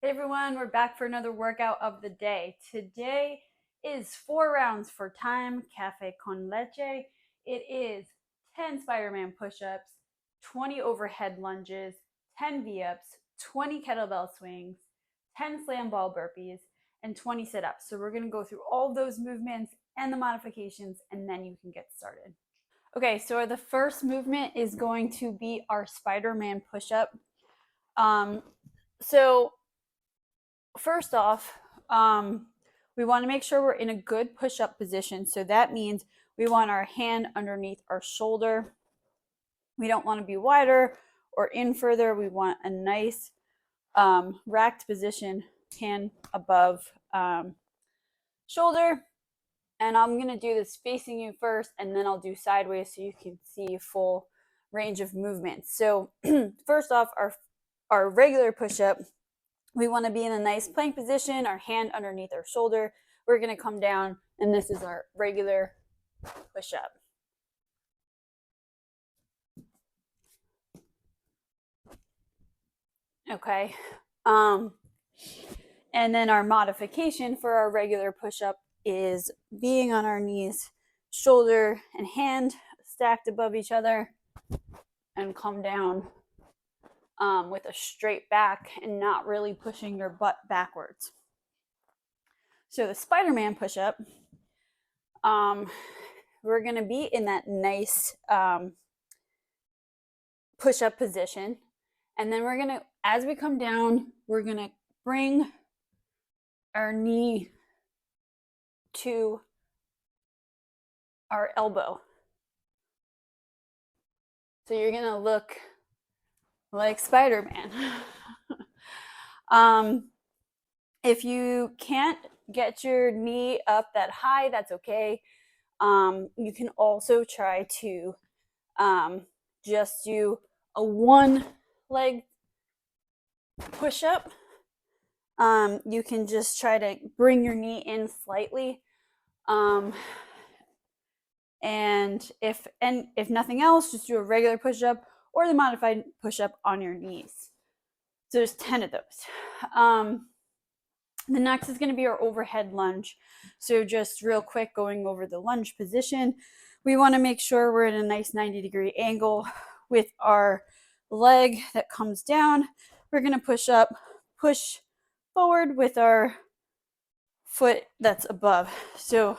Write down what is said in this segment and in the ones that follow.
Hey everyone, we're back for another workout of the day. Today is 4 rounds for time, Café con leche. It is 10 Spider-Man push-ups, 20 overhead lunges, 10 V-ups, 20 kettlebell swings, 10 slam ball burpees, and 20 sit-ups. So we're going to go through all of those movements and the modifications, and then you can get started. Okay, so the first movement is going to be our Spider-Man push-up. So first off, we want to make sure we're in a good push-up position. So that means we want our hand underneath our shoulder. We don't want to be wider or in further. We want a nice racked position, hand above shoulder. And I'm going to do this facing you first, and then I'll do sideways so you can see full range of movement. So first off, our regular push-up, we want to be in a nice plank position, our hand underneath our shoulder. We're going to come down, and this is our regular push-up. Okay. And then our modification for our regular push-up is being on our knees, shoulder and hand stacked above each other, and come down with a straight back and not really pushing your butt backwards. So the Spider-Man push-up, we're going to be in that nice push-up position. And then we're going to, as we come down, we're going to bring our knee to our elbow. So you're going to look like Spider-Man. If you can't get your knee up that high, that's okay. You can also try to just do a one leg push-up. You can just try to bring your knee in slightly. And if nothing else, just do a regular push-up or the modified push-up on your knees. So there's 10 of those. The next is going to be our overhead lunge. So just real quick, going over the lunge position, we want to make sure we're in a nice 90-degree angle with our leg that comes down. We're going to push forward with our foot that's above. So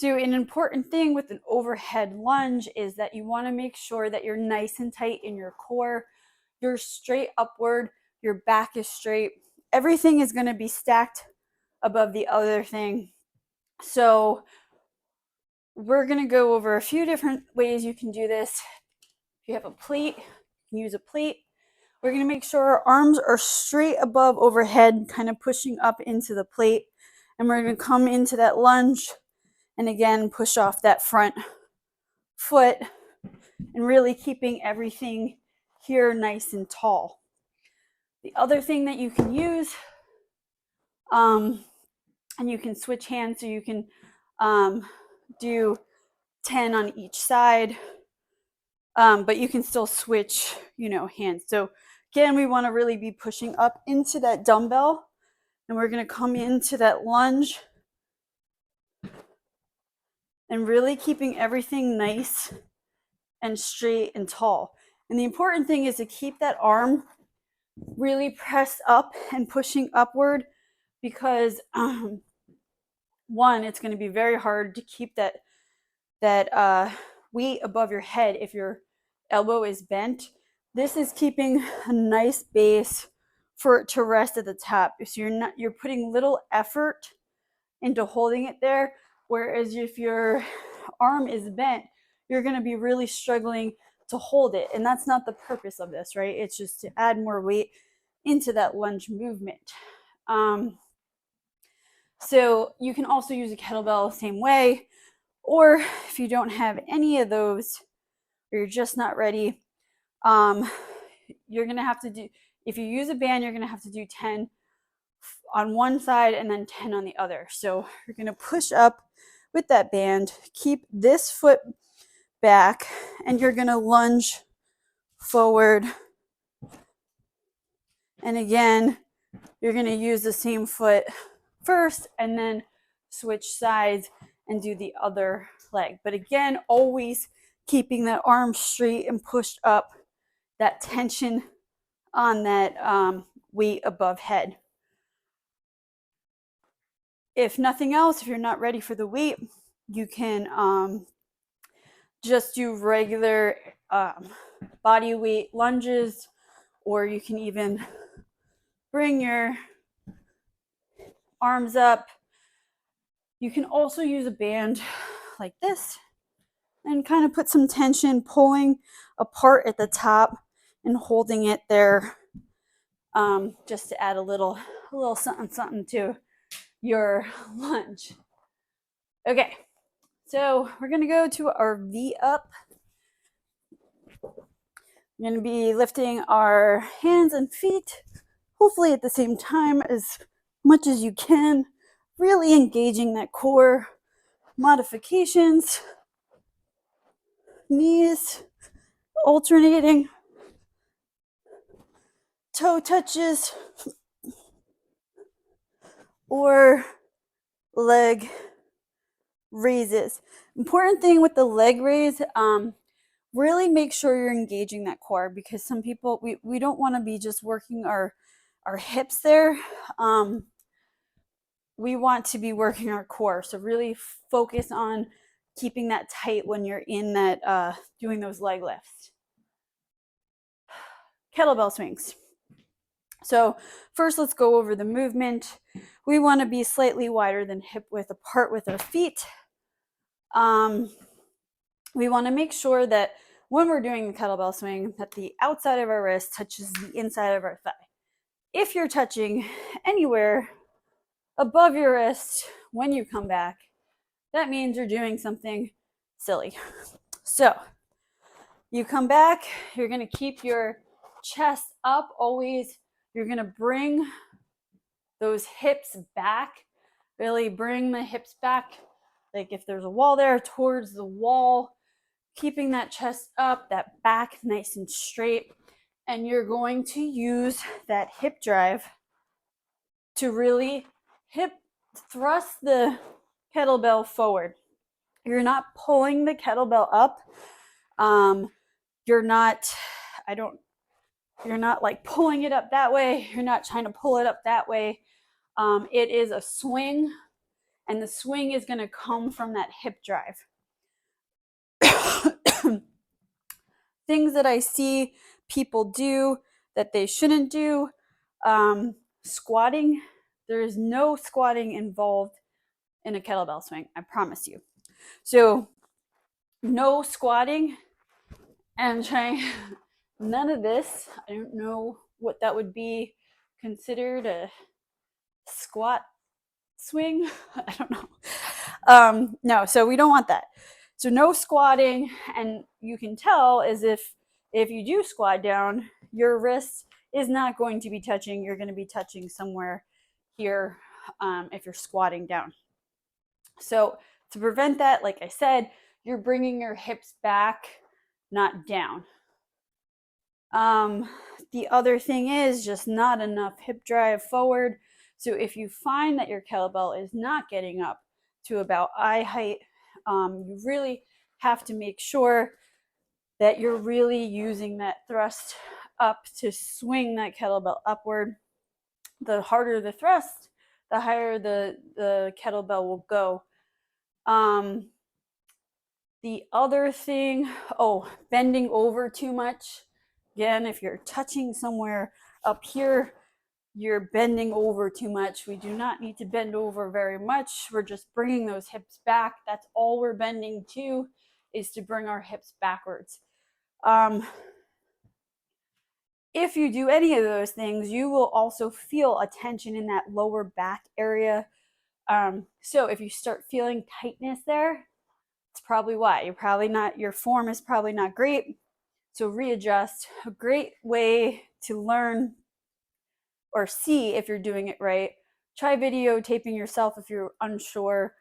an important thing with an overhead lunge is that you want to make sure that you're nice and tight in your core. You're straight upward. Your back is straight. Everything is going to be stacked above the other thing. So we're going to go over a few different ways you can do this. If you have a plate, you can use a plate. We're going to make sure our arms are straight above overhead, kind of pushing up into the plate. And we're going to come into that lunge and again push off that front foot and really keeping everything here nice and tall. The other thing that you can use, and you can switch hands, so you can do 10 on each side, but you can still switch, hands. So again, we want to really be pushing up into that dumbbell, and we're going to come into that lunge and really keeping everything nice and straight and tall. And the important thing is to keep that arm really pressed up and pushing upward, because one, it's going to be very hard to keep that weight above your head if your elbow is bent. This is keeping a nice base for it to rest at the top. So you're putting little effort into holding it there, whereas if your arm is bent, you're going to be really struggling to hold it, and that's not the purpose of this, right? It's just to add more weight into that lunge movement. So you can also use a kettlebell the same way, or if you don't have any of those, or you're just not ready, you're going to have to do, if you use a band, you're going to have to do 10 on one side and then 10 on the other. So you're going to push up with that band, keep this foot back, and you're going to lunge forward And again, you're going to use the same foot first and then switch sides and do the other leg. But again, always keeping that arm straight and pushed up, that tension on that weight above head. If nothing else, if you're not ready for the weight, you can just do regular body weight lunges, or you can even bring your arms up. You can also use a band like this and kind of put some tension, pulling apart at the top and holding it there, just to add a little something to your lunge. Okay, so we're gonna go to our V up. We're gonna be lifting our hands and feet, hopefully at the same time, as much as you can, really engaging that core. Modifications, knees alternating, toe touches, or leg raises. Important thing with the leg raise, really make sure you're engaging that core, because some people, we don't want to be just working our hips there. We want to be working our core. So really focus on keeping that tight when you're in that, doing those leg lifts. Kettlebell swings. So first, let's go over the movement. We want to be slightly wider than hip width apart with our feet. We want to make sure that when we're doing the kettlebell swing, that the outside of our wrist touches the inside of our thigh. If you're touching anywhere above your wrist when you come back, that means you're doing something silly. So you come back, you're going to keep your chest up always. You're going to bring those hips back, really bring the hips back, like if there's a wall there, towards the wall, keeping that chest up, that back nice and straight. And you're going to use that hip drive to really hip thrust the kettlebell forward. You're not pulling the kettlebell up. You're not like pulling it up that way. You're not trying to pull it up that way. It is a swing, and the swing is going to come from that hip drive. Things that I see people do that they shouldn't do, squatting. There is no squatting involved in a kettlebell swing, I promise you. So no squatting and trying none of this. I don't know what that would be considered, a squat swing. I don't know. No, so we don't want that. So no squatting, and you can tell as if you do squat down, your wrist is not going to be touching. You're going to be touching somewhere here if you're squatting down. So to prevent that, like I said, you're bringing your hips back, not down. The other thing is just not enough hip drive forward. So if you find that your kettlebell is not getting up to about eye height, you really have to make sure that you're really using that thrust up to swing that kettlebell upward. The harder the thrust, the higher the kettlebell will go. The other thing, bending over too much. Again, if you're touching somewhere up here, you're bending over too much. We do not need to bend over very much. We're just bringing those hips back. That's all we're bending to, is to bring our hips backwards. If you do any of those things, you will also feel a tension in that lower back area. So if you start feeling tightness there, it's probably why. Your form is probably not great. So readjust. A great way to learn or see if you're doing it right. Try videotaping yourself if you're unsure.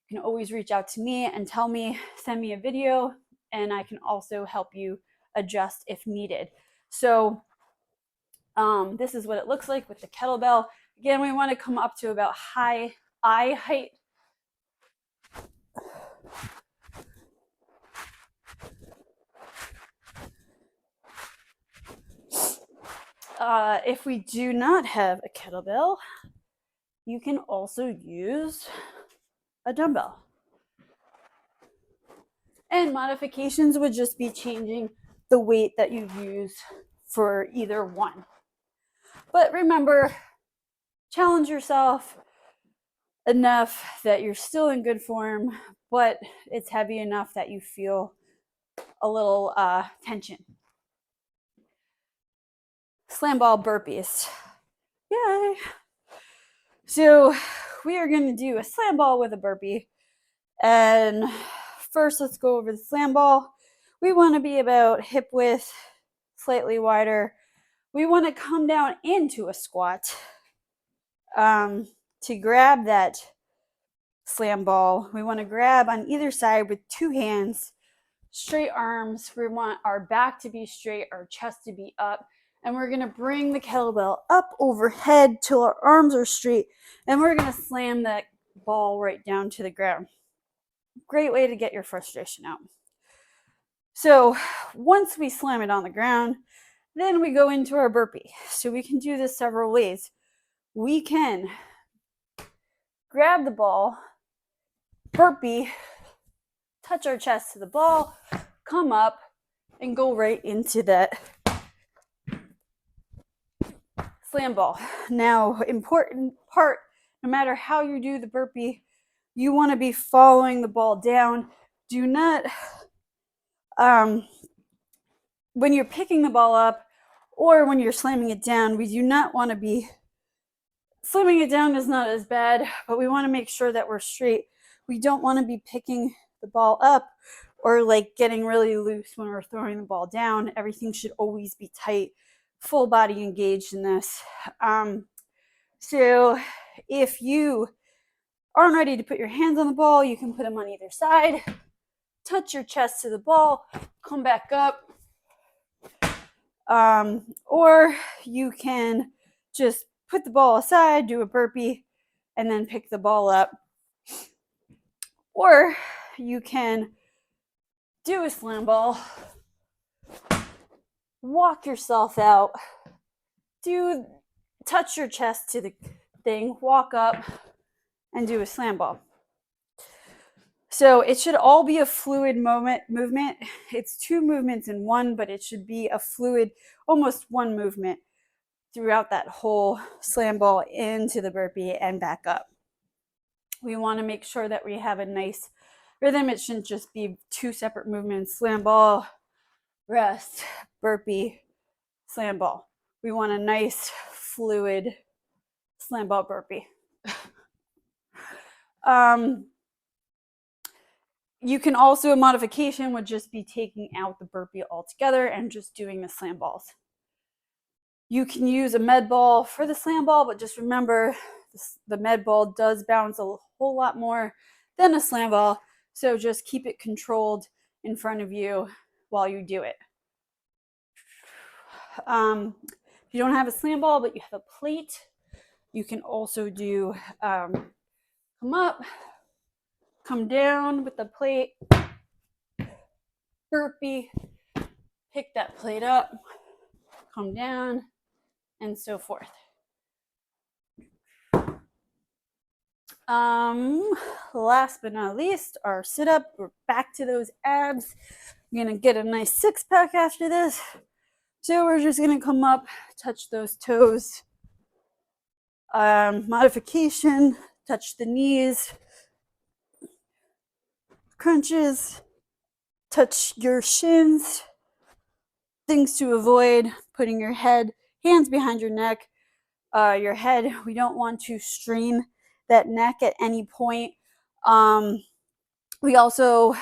You can always reach out to me and send me a video, and I can also help you adjust if needed. So This is what it looks like with the kettlebell. Again, we want to come up to about high eye height. If we do not have a kettlebell, you can also use a dumbbell. And modifications would just be changing the weight that you use for either one. But remember, challenge yourself enough that you're still in good form, but it's heavy enough that you feel a little tension. Slam ball burpees. Yay! So we are going to do a slam ball with a burpee. And first, let's go over the slam ball. We want to be about hip width, slightly wider. We want to come down into a squat. To grab that slam ball, we want to grab on either side with two hands, straight arms. We want our back to be straight, our chest to be up, and we're going to bring the kettlebell up overhead till our arms are straight, and we're going to slam that ball right down to the ground. Great way to get your frustration out. So once we slam it on the ground, then we go into our burpee. So we can do this several ways. We can grab the ball, burpee, touch our chest to the ball, come up, and go right into that slam ball. Now, important part, no matter how you do the burpee, you want to be following the ball down. Do not, when you're picking the ball up or when you're slamming it down, we do not want to be, slamming it down is not as bad, but we want to make sure that we're straight. We don't want to be picking the ball up or like getting really loose when we're throwing the ball down. Everything should always be tight, full body engaged in this. So if you aren't ready to put your hands on the ball, you can put them on either side, touch your chest to the ball, come back up, or you can just put the ball aside, do a burpee, and then pick the ball up. Or you can do a slam ball, walk yourself out, touch your chest to the thing, walk up, and do a slam ball. So it should all be a fluid movement. It's two movements in one, but it should be a fluid, almost one movement throughout that whole slam ball into the burpee and back up. We want to make sure that we have a nice rhythm. It shouldn't just be two separate movements: slam ball, rest, burpee, slam ball. We want a nice fluid slam ball burpee. You can also, a modification would just be taking out the burpee altogether and just doing the slam balls. You can use a med ball for the slam ball, but just remember the med ball does bounce a whole lot more than a slam ball. So just keep it controlled in front of you while you do it. If you don't have a slam ball, but you have a plate, you can also do come up, come down with the plate, burpee, pick that plate up, come down, and so forth. Last but not least, our sit-up. We're back to those abs. I'm gonna get a nice six-pack after this. So we're just gonna come up, touch those toes. Modification, touch the knees, crunches, touch your shins. Things to avoid: putting your hands behind your neck, your head. We don't want to strain that neck at any point. We also,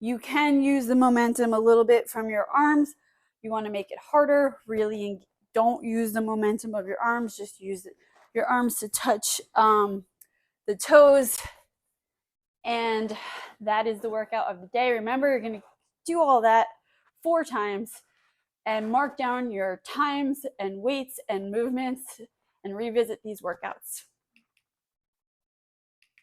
you can use the momentum a little bit from your arms. You want to make it harder. Really don't use the momentum of your arms. Just use your arms to touch the toes. And that is the workout of the day. Remember, you're going to do all that 4 times. and mark down your times and weights and movements and revisit these workouts.